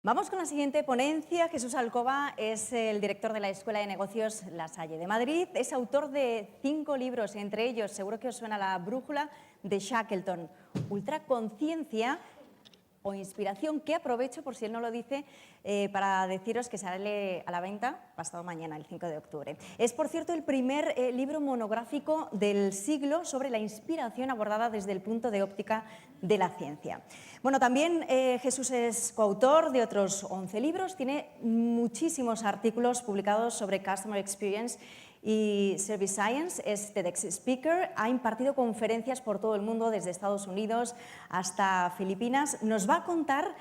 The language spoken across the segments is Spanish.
Vamos con la siguiente ponencia. Jesús Alcoba es el director de la Escuela de Negocios La Salle de Madrid. Es autor de 5 libros, entre ellos, seguro que os suena La Brújula de Shackleton, Ultraconciencia o Inspiración, que aprovecho, por si él no lo dice, para deciros que sale a la venta pasado mañana, el 5 de octubre. Es, por cierto, el primer libro monográfico del siglo sobre la inspiración abordada desde el punto de óptica de la ciencia. Bueno, también Jesús es coautor de otros 11 libros, tiene muchísimos artículos publicados sobre Customer Experience y Service Science, es TEDx Speaker, ha impartido conferencias por todo el mundo, desde Estados Unidos hasta Filipinas. Nos va a contar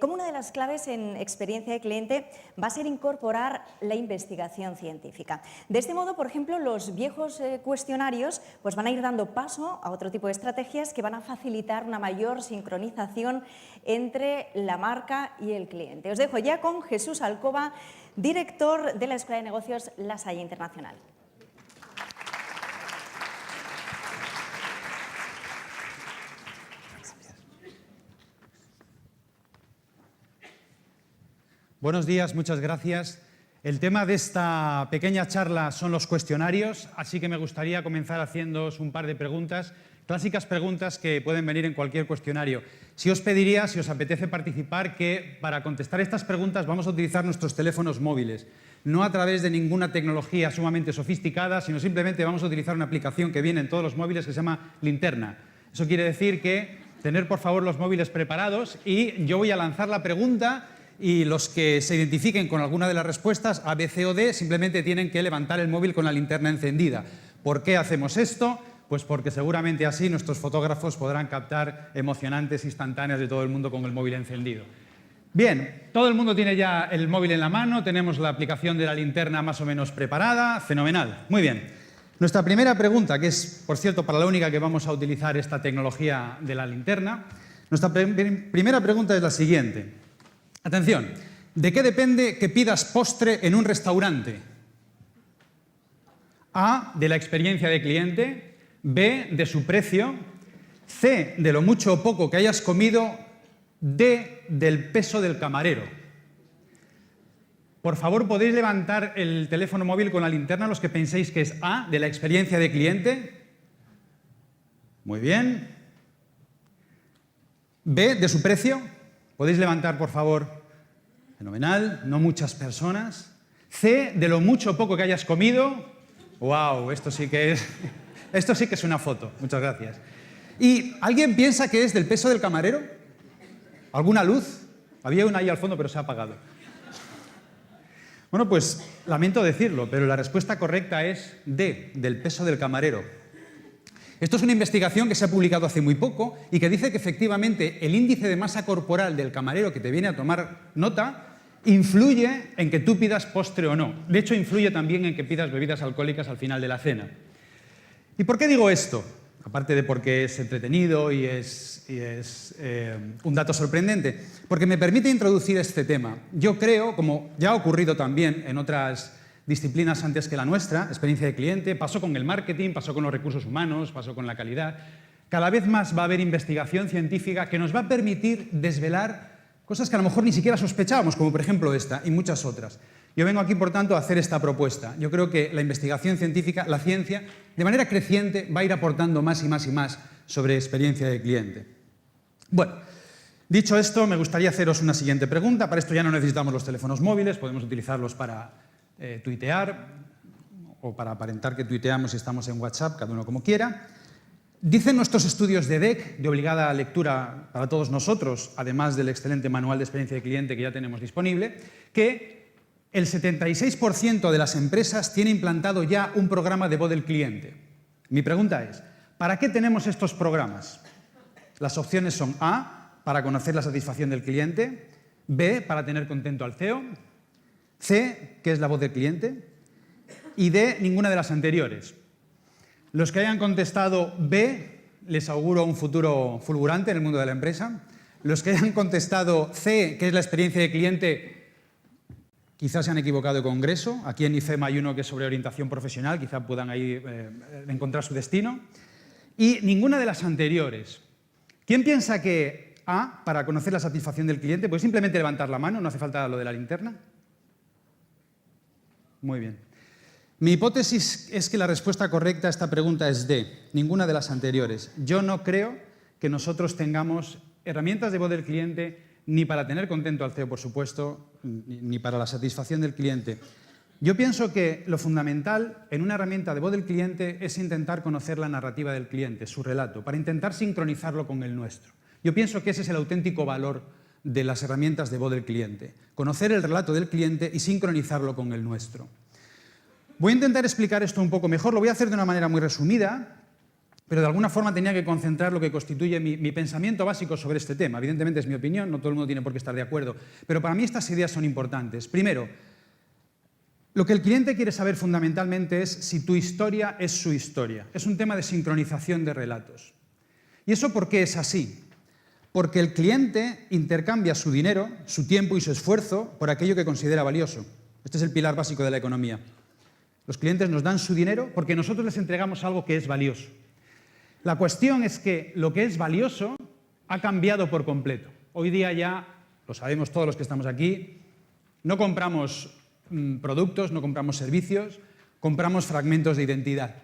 cómo una de las claves en experiencia de cliente va a ser incorporar la investigación científica. De este modo, por ejemplo, los viejos cuestionarios pues van a ir dando paso a otro tipo de estrategias que van a facilitar una mayor sincronización entre la marca y el cliente. Os dejo ya con Jesús Alcoba, director de la Escuela de Negocios La Salle Internacional. Buenos días, muchas gracias. El tema de esta pequeña charla son los cuestionarios, así que me gustaría comenzar haciéndoos un par de preguntas, clásicas preguntas que pueden venir en cualquier cuestionario. Sí os pediría, si os apetece participar, que para contestar estas preguntas vamos a utilizar nuestros teléfonos móviles, no a través de ninguna tecnología sumamente sofisticada, sino simplemente vamos a utilizar una aplicación que viene en todos los móviles que se llama Linterna. Eso quiere decir que tener, por favor, los móviles preparados y yo voy a lanzar la pregunta y los que se identifiquen con alguna de las respuestas, A, B, C o D, simplemente tienen que levantar el móvil con la linterna encendida. ¿Por qué hacemos esto? Pues porque seguramente así nuestros fotógrafos podrán captar emocionantes instantáneas de todo el mundo con el móvil encendido. Bien, todo el mundo tiene ya el móvil en la mano, tenemos la aplicación de la linterna más o menos preparada, fenomenal. Muy bien. Nuestra primera pregunta, que es, por cierto, para la única que vamos a utilizar esta tecnología de la linterna, nuestra primera pregunta es la siguiente. Atención, ¿de qué depende que pidas postre en un restaurante? A, de la experiencia de cliente, B, de su precio, C, de lo mucho o poco que hayas comido, D, del peso del camarero. Por favor, ¿podéis levantar el teléfono móvil con la linterna los que penséis que es A, de la experiencia de cliente? Muy bien. B, de su precio. ¿Podéis levantar, por favor? Fenomenal, no muchas personas. C, de lo mucho o poco que hayas comido. ¡Wow! Esto sí que es una foto. Muchas gracias. ¿Y alguien piensa que es del peso del camarero? ¿Alguna luz? Había una ahí al fondo, pero se ha apagado. Bueno, pues lamento decirlo, pero la respuesta correcta es D, del peso del camarero. Esto es una investigación que se ha publicado hace muy poco y que dice que efectivamente el índice de masa corporal del camarero que te viene a tomar nota influye en que tú pidas postre o no. De hecho, influye también en que pidas bebidas alcohólicas al final de la cena. ¿Y por qué digo esto? Aparte de porque es entretenido y es un dato sorprendente, porque me permite introducir este tema. Yo creo, como ya ha ocurrido también en otras disciplinas antes que la nuestra, experiencia de cliente, pasó con el marketing, pasó con los recursos humanos, pasó con la calidad. Cada vez más va a haber investigación científica que nos va a permitir desvelar cosas que a lo mejor ni siquiera sospechábamos, como por ejemplo esta y muchas otras. Yo vengo aquí, por tanto, a hacer esta propuesta. Yo creo que la investigación científica, la ciencia, de manera creciente va a ir aportando más y más y más sobre experiencia de cliente. Bueno, dicho esto, me gustaría haceros una siguiente pregunta. Para esto ya no necesitamos los teléfonos móviles, podemos utilizarlos para tuitear o para aparentar que tuiteamos si estamos en WhatsApp, cada uno como quiera. Dicen nuestros estudios de DEC, de obligada lectura para todos nosotros, además del excelente manual de experiencia de cliente que ya tenemos disponible, que el 76% de las empresas tiene implantado ya un programa de voz del cliente. Mi pregunta es, ¿para qué tenemos estos programas? Las opciones son A, para conocer la satisfacción del cliente, B, para tener contento al CEO, C, que es la voz del cliente, y D, ninguna de las anteriores. Los que hayan contestado B, les auguro un futuro fulgurante en el mundo de la empresa. Los que hayan contestado C, que es la experiencia de cliente, quizás se han equivocado de congreso. Aquí en IFEMA hay uno que es sobre orientación profesional, quizá puedan ahí encontrar su destino. Y ninguna de las anteriores. ¿Quién piensa que A para conocer la satisfacción del cliente? ¿Puedes simplemente levantar la mano? No hace falta lo de la linterna. Muy bien. Mi hipótesis es que la respuesta correcta a esta pregunta es D, ninguna de las anteriores. Yo no creo que nosotros tengamos herramientas de voz del cliente ni para tener contento al CEO, por supuesto, ni para la satisfacción del cliente. Yo pienso que lo fundamental en una herramienta de voz del cliente es intentar conocer la narrativa del cliente, su relato, para intentar sincronizarlo con el nuestro. Yo pienso que ese es el auténtico valor de las herramientas de voz del cliente, conocer el relato del cliente y sincronizarlo con el nuestro. Voy a intentar explicar esto un poco mejor, lo voy a hacer de una manera muy resumida, pero de alguna forma tenía que concentrar lo que constituye mi pensamiento básico sobre este tema. Evidentemente es mi opinión, no todo el mundo tiene por qué estar de acuerdo, pero para mí estas ideas son importantes. Primero, lo que el cliente quiere saber fundamentalmente es si tu historia es su historia. Es un tema de sincronización de relatos. ¿Y eso por qué es así? Porque el cliente intercambia su dinero, su tiempo y su esfuerzo por aquello que considera valioso. Este es el pilar básico de la economía. Los clientes nos dan su dinero porque nosotros les entregamos algo que es valioso. La cuestión es que lo que es valioso ha cambiado por completo. Hoy día ya, lo sabemos todos los que estamos aquí, no compramos productos, no compramos servicios, compramos fragmentos de identidad.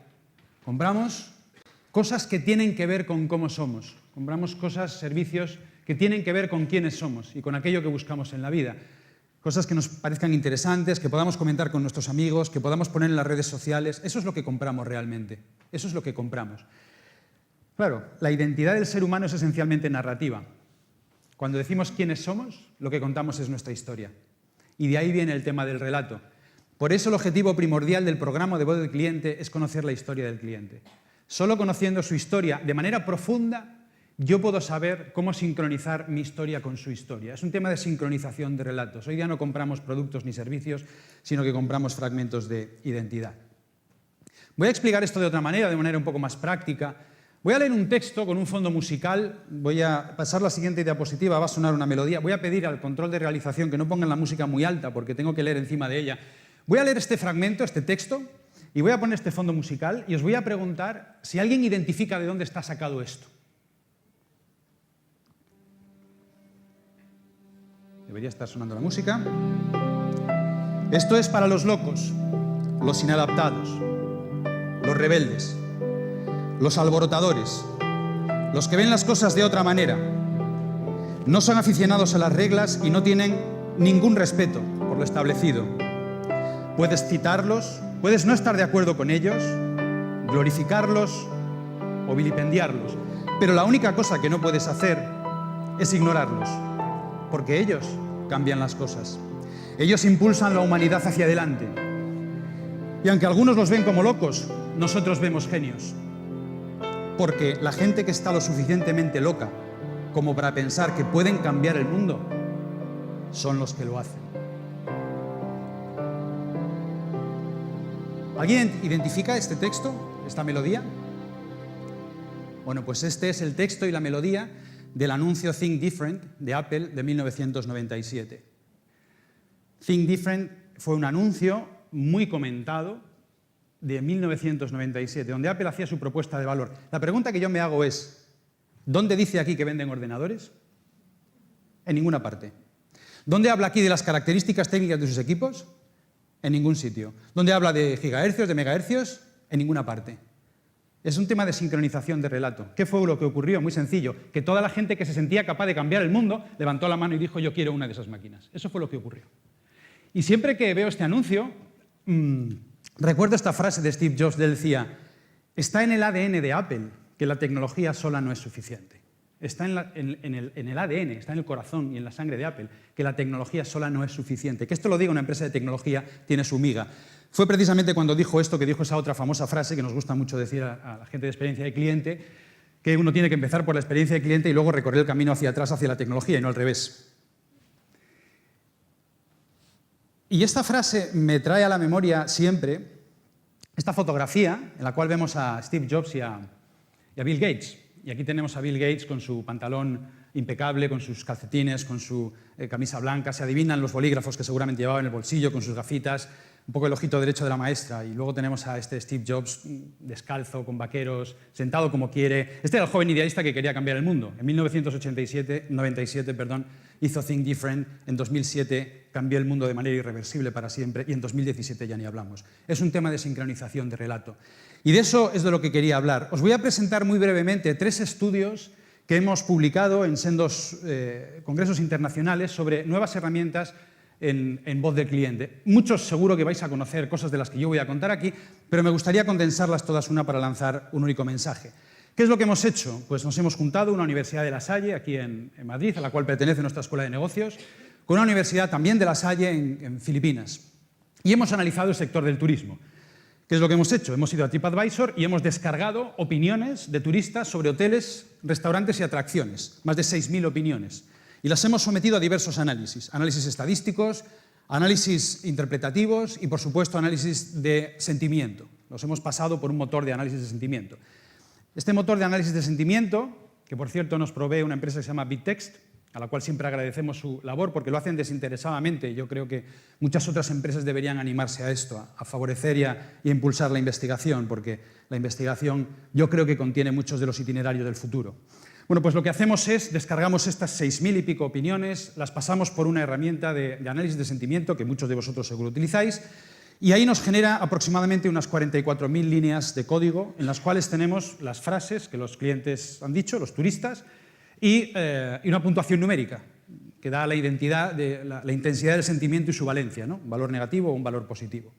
Compramos cosas que tienen que ver con cómo somos. Compramos cosas, servicios que tienen que ver con quiénes somos y con aquello que buscamos en la vida. Cosas que nos parezcan interesantes, que podamos comentar con nuestros amigos, que podamos poner en las redes sociales. Eso es lo que compramos realmente. Eso es lo que compramos. Claro, la identidad del ser humano es esencialmente narrativa. Cuando decimos quiénes somos, lo que contamos es nuestra historia. Y de ahí viene el tema del relato. Por eso el objetivo primordial del programa de voz del cliente es conocer la historia del cliente. Solo conociendo su historia de manera profunda, yo puedo saber cómo sincronizar mi historia con su historia. Es un tema de sincronización de relatos. Hoy día no compramos productos ni servicios, sino que compramos fragmentos de identidad. Voy a explicar esto de otra manera, de manera un poco más práctica. Voy a leer un texto con un fondo musical. Voy a pasar la siguiente diapositiva, va a sonar una melodía. Voy a pedir al control de realización que no pongan la música muy alta porque tengo que leer encima de ella. Voy a leer este fragmento, este texto, y voy a poner este fondo musical y os voy a preguntar si alguien identifica de dónde está sacado esto. Debería estar sonando la música. Esto es para los locos, los inadaptados, los rebeldes, los alborotadores, los que ven las cosas de otra manera. No son aficionados a las reglas y no tienen ningún respeto por lo establecido. Puedes citarlos, puedes no estar de acuerdo con ellos, glorificarlos o vilipendiarlos, pero la única cosa que no puedes hacer es ignorarlos. Porque ellos cambian las cosas. Ellos impulsan la humanidad hacia adelante. Y aunque algunos los ven como locos, nosotros vemos genios. Porque la gente que está lo suficientemente loca como para pensar que pueden cambiar el mundo, son los que lo hacen. ¿Alguien identifica este texto, esta melodía? Bueno, pues este es el texto y la melodía del anuncio Think Different de Apple de 1997. Think Different fue un anuncio muy comentado de 1997, donde Apple hacía su propuesta de valor. La pregunta que yo me hago es, ¿dónde dice aquí que venden ordenadores? En ninguna parte. ¿Dónde habla aquí de las características técnicas de sus equipos? En ningún sitio. ¿Dónde habla de gigahercios, de megahercios? En ninguna parte. Es un tema de sincronización de relato. ¿Qué fue lo que ocurrió? Muy sencillo, que toda la gente que se sentía capaz de cambiar el mundo levantó la mano y dijo yo quiero una de esas máquinas. Eso fue lo que ocurrió. Y siempre que veo este anuncio, recuerdo esta frase de Steve Jobs, él decía, está en el ADN de Apple que la tecnología sola no es suficiente. Está en el ADN, está en el corazón y en la sangre de Apple, que la tecnología sola no es suficiente. Que esto lo diga una empresa de tecnología tiene su miga. Fue precisamente cuando dijo esto que dijo esa otra famosa frase que nos gusta mucho decir a la gente de experiencia de cliente, que uno tiene que empezar por la experiencia de cliente y luego recorrer el camino hacia atrás, hacia la tecnología y no al revés. Y esta frase me trae a la memoria siempre esta fotografía en la cual vemos a Steve Jobs y a Bill Gates. Y aquí tenemos a Bill Gates con su pantalón impecable, con sus calcetines, con su camisa blanca. Se adivinan los bolígrafos que seguramente llevaba en el bolsillo, con sus gafitas. un poco el ojito derecho de la maestra, y luego tenemos a este Steve Jobs descalzo, con vaqueros, sentado como quiere. Este era el joven idealista que quería cambiar el mundo. En 97, hizo Think Different, en 2007 cambió el mundo de manera irreversible para siempre, y en 2017 ya ni hablamos. Es un tema de sincronización de relato. Y de eso es de lo que quería hablar. Os voy a presentar muy brevemente 3 estudios que hemos publicado en sendos congresos internacionales sobre nuevas herramientas en voz del cliente. Muchos seguro que vais a conocer cosas de las que yo voy a contar aquí, pero me gustaría condensarlas todas una para lanzar un único mensaje. ¿Qué es lo que hemos hecho? Pues nos hemos juntado una Universidad de La Salle, aquí en Madrid, a la cual pertenece nuestra Escuela de Negocios, con una universidad también de La Salle en Filipinas. Y hemos analizado el sector del turismo. ¿Qué es lo que hemos hecho? Hemos ido a TripAdvisor y hemos descargado opiniones de turistas sobre hoteles, restaurantes y atracciones, más de 6.000 opiniones. Y las hemos sometido a diversos análisis estadísticos, análisis interpretativos y, por supuesto, análisis de sentimiento. Los hemos pasado por un motor de análisis de sentimiento. Este motor de análisis de sentimiento, que por cierto nos provee una empresa que se llama BitText, a la cual siempre agradecemos su labor porque lo hacen desinteresadamente. Yo creo que muchas otras empresas deberían animarse a esto, a favorecer y a impulsar la investigación, porque la investigación yo creo que contiene muchos de los itinerarios del futuro. Bueno, pues lo que hacemos es, descargamos estas 6.000 y pico opiniones, las pasamos por una herramienta de análisis de sentimiento, que muchos de vosotros seguro utilizáis, y ahí nos genera aproximadamente unas 44.000 líneas de código, en las cuales tenemos las frases que los clientes han dicho, los turistas, y una puntuación numérica, que da la identidad, la intensidad del sentimiento y su valencia, ¿no? Un valor negativo o un valor positivo.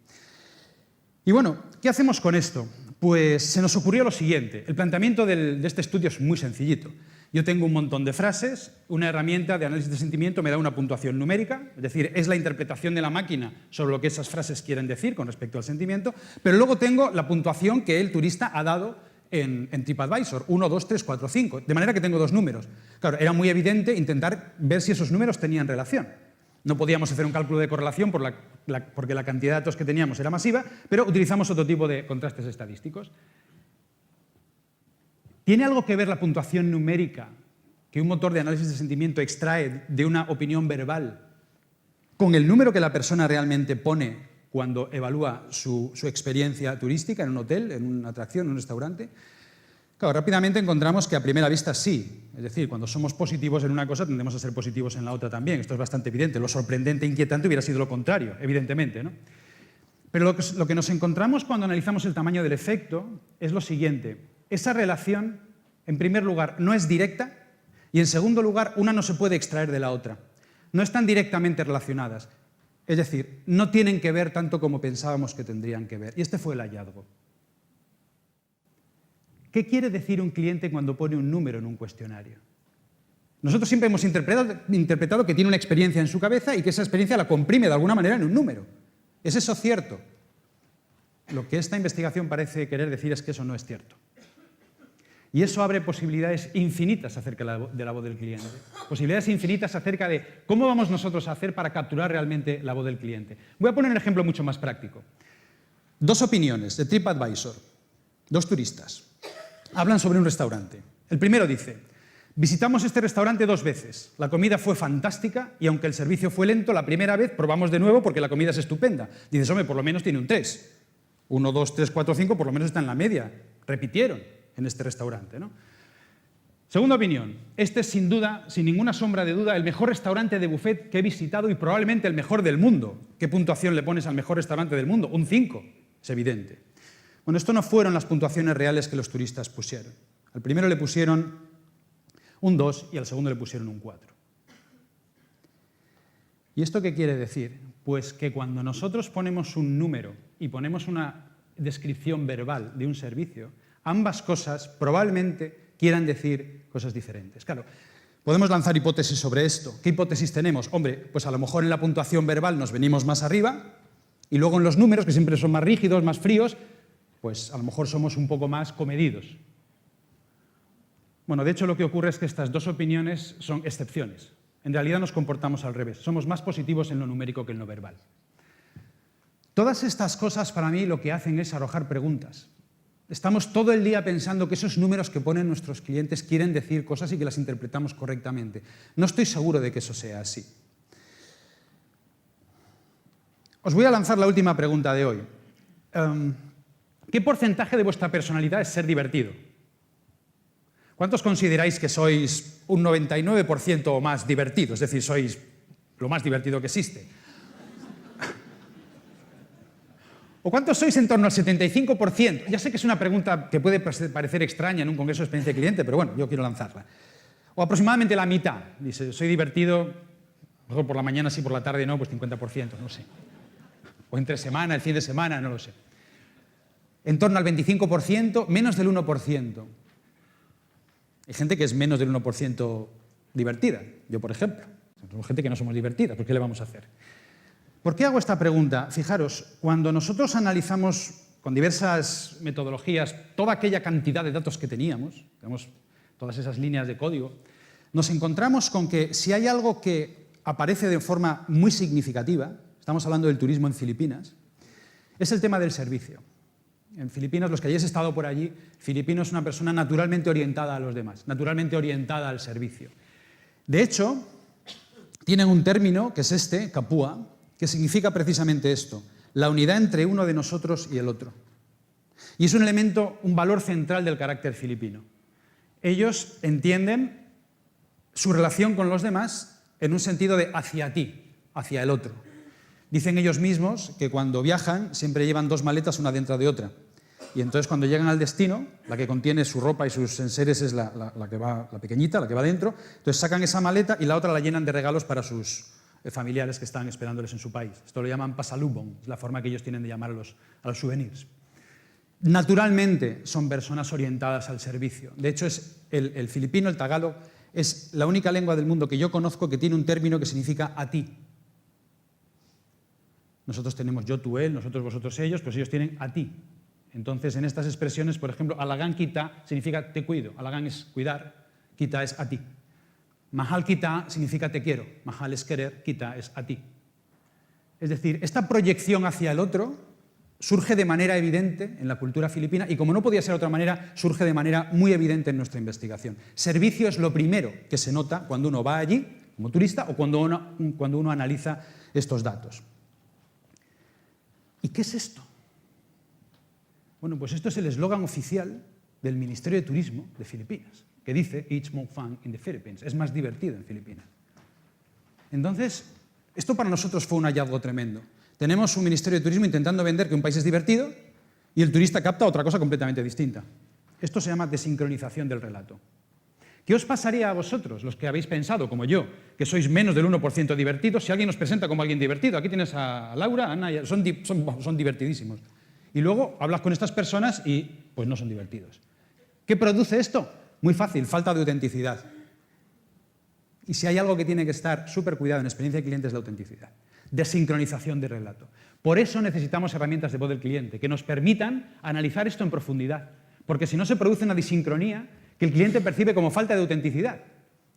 Y bueno, ¿qué hacemos con esto? Pues se nos ocurrió lo siguiente. El planteamiento de este estudio es muy sencillito. Yo tengo un montón de frases, una herramienta de análisis de sentimiento me da una puntuación numérica, es decir, es la interpretación de la máquina sobre lo que esas frases quieren decir con respecto al sentimiento, pero luego tengo la puntuación que el turista ha dado en TripAdvisor, 1, 2, 3, 4, 5, de manera que tengo 2 números. Claro, era muy evidente intentar ver si esos números tenían relación. No podíamos hacer un cálculo de correlación porque la cantidad de datos que teníamos era masiva, pero utilizamos otro tipo de contrastes estadísticos. ¿Tiene algo que ver la puntuación numérica que un motor de análisis de sentimiento extrae de una opinión verbal con el número que la persona realmente pone cuando evalúa su experiencia turística en un hotel, en una atracción, en un restaurante? Claro, rápidamente encontramos que a primera vista sí. Es decir, cuando somos positivos en una cosa tendemos a ser positivos en la otra también. Esto es bastante evidente. Lo sorprendente e inquietante hubiera sido lo contrario, evidentemente, ¿no? Pero lo que nos encontramos cuando analizamos el tamaño del efecto es lo siguiente. Esa relación, en primer lugar, no es directa y, en segundo lugar, una no se puede extraer de la otra. No están directamente relacionadas. Es decir, no tienen que ver tanto como pensábamos que tendrían que ver. Y este fue el hallazgo. ¿Qué quiere decir un cliente cuando pone un número en un cuestionario? Nosotros siempre hemos interpretado que tiene una experiencia en su cabeza y que esa experiencia la comprime de alguna manera en un número. ¿Es eso cierto? Lo que esta investigación parece querer decir es que eso no es cierto. Y eso abre posibilidades infinitas acerca de la voz del cliente. Posibilidades infinitas acerca de cómo vamos nosotros a hacer para capturar realmente la voz del cliente. Voy a poner un ejemplo mucho más práctico. 2 opiniones de TripAdvisor, 2 turistas. Hablan sobre un restaurante. El primero dice: visitamos este restaurante 2 veces. La comida fue fantástica y aunque el servicio fue lento, la primera vez probamos de nuevo porque la comida es estupenda. Dices, hombre, por lo menos tiene un 3. 1, 2, 3, 4, 5, por lo menos está en la media. Repitieron en este restaurante, ¿no? Segunda opinión. Este es sin duda, sin ninguna sombra de duda, el mejor restaurante de buffet que he visitado y probablemente el mejor del mundo. ¿Qué puntuación le pones al mejor restaurante del mundo? Un 5. Es evidente. Bueno, esto no fueron las puntuaciones reales que los turistas pusieron. Al primero le pusieron un 2 y al segundo le pusieron un 4. ¿Y esto qué quiere decir? Pues que cuando nosotros ponemos un número y ponemos una descripción verbal de un servicio, ambas cosas probablemente quieran decir cosas diferentes. Claro, podemos lanzar hipótesis sobre esto. ¿Qué hipótesis tenemos? Hombre, pues a lo mejor en la puntuación verbal nos venimos más arriba y luego en los números, que siempre son más rígidos, más fríos, pues a lo mejor somos un poco más comedidos. Bueno, de hecho lo que ocurre es que estas 2 opiniones son excepciones. En realidad nos comportamos al revés. Somos más positivos en lo numérico que en lo verbal. Todas estas cosas para mí lo que hacen es arrojar preguntas. Estamos todo el día pensando que esos números que ponen nuestros clientes quieren decir cosas y que las interpretamos correctamente. No estoy seguro de que eso sea así. Os voy a lanzar la última pregunta de hoy. ¿Qué porcentaje de vuestra personalidad es ser divertido? ¿Cuántos consideráis que sois un 99% o más divertido? Es decir, sois lo más divertido que existe. ¿O cuántos sois en torno al 75%? Ya sé que es una pregunta que puede parecer extraña en un congreso de experiencia de cliente, pero bueno, yo quiero lanzarla. O aproximadamente la mitad. Dice, soy divertido, mejor por la mañana sí, por la tarde no, pues 50%, no sé. O entre semana, el fin de semana, no lo sé. En torno al 25%, menos del 1%. Hay gente que es menos del 1% divertida. Yo, por ejemplo. Somos gente que no somos divertidas, ¿por qué le vamos a hacer? ¿Por qué hago esta pregunta? Fijaros, cuando nosotros analizamos con diversas metodologías toda aquella cantidad de datos que teníamos, tenemos todas esas líneas de código, nos encontramos con que si hay algo que aparece de forma muy significativa, estamos hablando del turismo en Filipinas, es el tema del servicio. En Filipinas, los que hayáis estado por allí, filipino es una persona naturalmente orientada a los demás, naturalmente orientada al servicio. De hecho, tienen un término que es este, kapua, que significa precisamente esto, la unidad entre uno de nosotros y el otro. Y es un elemento, un valor central del carácter filipino. Ellos entienden su relación con los demás en un sentido de hacia ti, hacia el otro. Dicen ellos mismos que cuando viajan siempre llevan dos maletas una dentro de otra. Y entonces cuando llegan al destino, la que contiene su ropa y sus enseres es la pequeñita, la que va dentro, entonces sacan esa maleta y la otra la llenan de regalos para sus familiares que están esperándoles en su país. Esto lo llaman pasalubong, es la forma que ellos tienen de llamar a los souvenirs. Naturalmente son personas orientadas al servicio. De hecho, es el filipino, el tagalog, es la única lengua del mundo que yo conozco que tiene un término que significa a ti. Nosotros tenemos yo, tú, él, nosotros, vosotros, ellos, pues ellos tienen a ti. Entonces, en estas expresiones, por ejemplo, alagan kita significa te cuido, alagan es cuidar, kita es a ti. Mahal kita significa te quiero, mahal es querer, kita es a ti. Es decir, esta proyección hacia el otro surge de manera evidente en la cultura filipina y, como no podía ser de otra manera, surge de manera muy evidente en nuestra investigación. Servicio es lo primero que se nota cuando uno va allí, como turista, o cuando uno analiza estos datos. ¿Y qué es esto? Bueno, pues esto es el eslogan oficial del Ministerio de Turismo de Filipinas, que dice "It's more fun in the Philippines", es más divertido en Filipinas. Entonces, esto para nosotros fue un hallazgo tremendo. Tenemos un Ministerio de Turismo intentando vender que un país es divertido y el turista capta otra cosa completamente distinta. Esto se llama desincronización del relato. ¿Qué os pasaría a vosotros, los que habéis pensado, como yo, que sois menos del 1% divertidos, si alguien nos presenta como alguien divertido? Aquí tienes a Laura, a Ana, son divertidísimos. Y luego hablas con estas personas y pues no son divertidos. ¿Qué produce esto? Muy fácil, falta de autenticidad. Y si hay algo que tiene que estar súper cuidado en experiencia de cliente es la autenticidad. Desincronización de relato. Por eso necesitamos herramientas de voz del cliente que nos permitan analizar esto en profundidad. Porque si no se produce una disincronía que el cliente percibe como falta de autenticidad.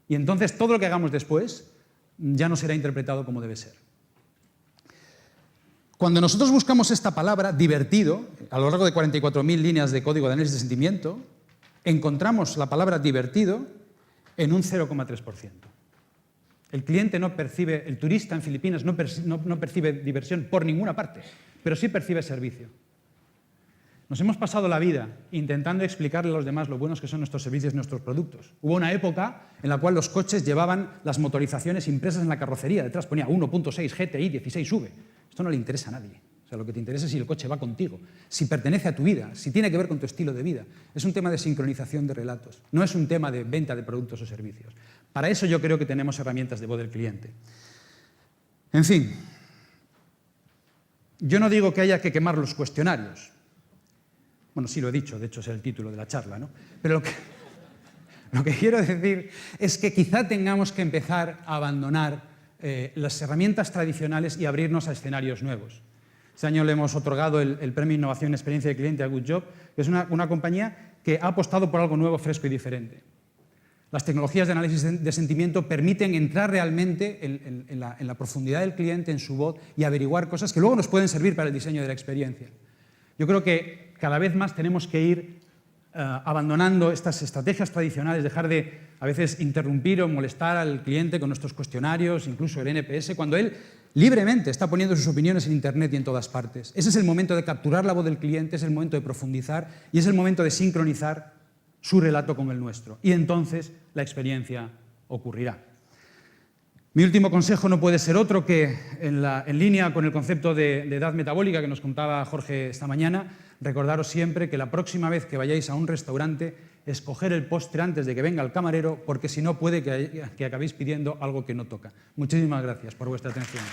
Y entonces todo lo que hagamos después ya no será interpretado como debe ser. Cuando nosotros buscamos esta palabra, divertido, a lo largo de 44.000 líneas de código de análisis de sentimiento, encontramos la palabra divertido en un 0,3%. El cliente no percibe, el turista en Filipinas no percibe diversión por ninguna parte, pero sí percibe servicio. Nos hemos pasado la vida intentando explicarle a los demás lo buenos que son nuestros servicios y nuestros productos. Hubo una época en la cual los coches llevaban las motorizaciones impresas en la carrocería. Detrás ponía 1.6 GTI 16V. Esto no le interesa a nadie. O sea, lo que te interesa es si el coche va contigo, si pertenece a tu vida, si tiene que ver con tu estilo de vida. Es un tema de sincronización de relatos. No es un tema de venta de productos o servicios. Para eso yo creo que tenemos herramientas de voz del cliente. En fin, yo no digo que haya que quemar los cuestionarios. Bueno, sí lo he dicho, de hecho es el título de la charla, ¿no? Pero lo que quiero decir es que quizá tengamos que empezar a abandonar las herramientas tradicionales y abrirnos a escenarios nuevos. Este año le hemos otorgado el Premio Innovación y Experiencia de Cliente a Good Job, que es una compañía que ha apostado por algo nuevo, fresco y diferente. Las tecnologías de análisis de sentimiento permiten entrar realmente en la profundidad del cliente, en su voz, y averiguar cosas que luego nos pueden servir para el diseño de la experiencia. Yo creo que cada vez más tenemos que ir abandonando estas estrategias tradicionales, dejar de a veces interrumpir o molestar al cliente con nuestros cuestionarios, incluso el NPS, cuando él libremente está poniendo sus opiniones en Internet y en todas partes. Ese es el momento de capturar la voz del cliente, es el momento de profundizar y es el momento de sincronizar su relato con el nuestro. Y entonces la experiencia ocurrirá. Mi último consejo no puede ser otro que, en línea con el concepto de edad metabólica que nos contaba Jorge esta mañana, recordaros siempre que la próxima vez que vayáis a un restaurante, escoger el postre antes de que venga el camarero, porque si no puede que acabéis pidiendo algo que no toca. Muchísimas gracias por vuestra atención.